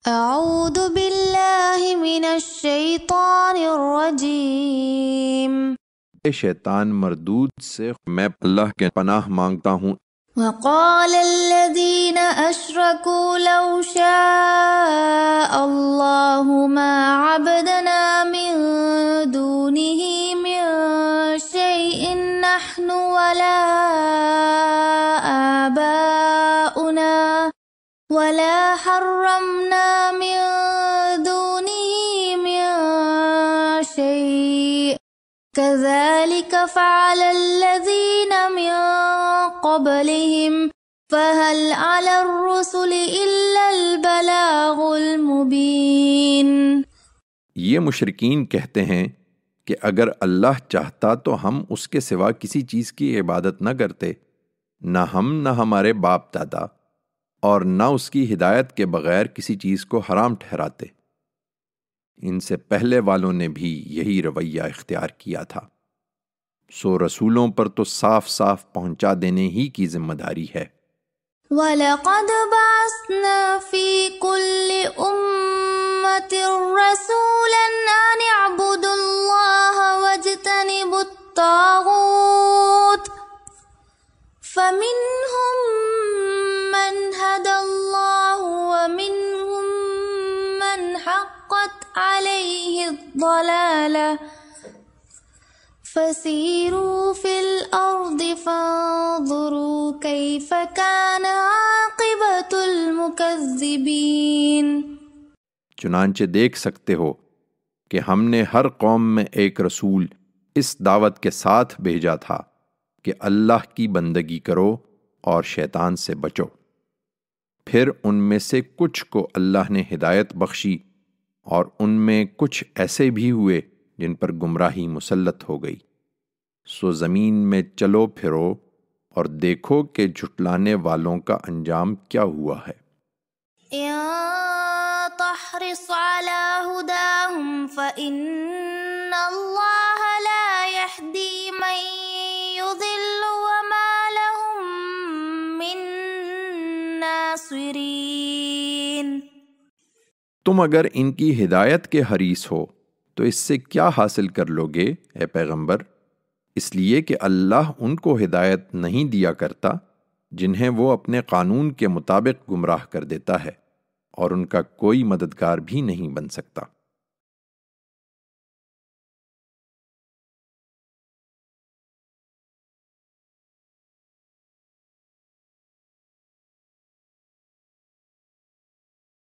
اعوذ باللہ من الشیطان الرجیم۔ شیطان مردود سے میں اللہ کے پناہ مانگتا ہوں۔ وقال الذین اشرکوا لو شاء اللہ ما عبدنا من دونہ من شیء نحن ولا آباؤنا ولا حرمنا من دونه من شيء كذلك فعل الذين من قبلهم فهل على الرسل إلا البلاغ المبين۔ یہ مشرکین کہتے ہیں کہ اگر اللہ چاہتا تو ہم اس کے سوا کسی چیز کی عبادت نہ کرتے، نہ ہم نہ ہمارے باپ دادا، اور نہ اس کی ہدایت کے بغیر کسی چیز کو حرام ٹھہراتے۔ ان سے پہلے والوں نے بھی یہی رویہ اختیار کیا تھا، سو رسولوں پر تو صاف صاف پہنچا دینے ہی کی ذمہ داری ہے۔ وَلَقَدْ بَعَثْنَا فِي كُلِّ أُمَّةٍ رَسُولًا أَنِ اعْبُدُوا اللَّهَ وَاجْتَنِبُوا الطَّاغُوتَ فَمِنْهُمْ مَنْ هَدَى اللَّهُ وَمِنْهُمْ مَنْ حَقَّتْ عَلَيْهِ الضَّلَالَةُ فَسِيرُوا فِي الْأَرْضِ فَانظُرُوا كَيْفَ كَانَ عَاقِبَةُ الْمُكَذِّبِينَ۔ چنانچہ دیکھ سکتے ہو کہ ہم نے ہر قوم میں ایک رسول اس دعوت کے ساتھ بھیجا تھا کہ اللہ کی بندگی کرو اور شیطان سے بچو۔ پھر ان میں سے کچھ کو اللہ نے ہدایت بخشی اور ان میں کچھ ایسے بھی ہوئے جن پر گمراہی مسلط ہو گئی۔ سو زمین میں چلو پھرو اور دیکھو کہ جھٹلانے والوں کا انجام کیا ہوا ہے۔ إن تحرص على هداهم فإن الله لا يهدي من يضل وما لهم من ناصرين۔ تم اگر ان کی ہدایت کے حریص ہو تو اس سے کیا حاصل کر لوگے اے پیغمبر؟ اس لیے کہ اللہ ان کو ہدایت نہیں دیا کرتا جنہیں وہ اپنے قانون کے مطابق گمراہ کر دیتا ہے، اور ان کا کوئی مددگار بھی نہیں بن سکتا۔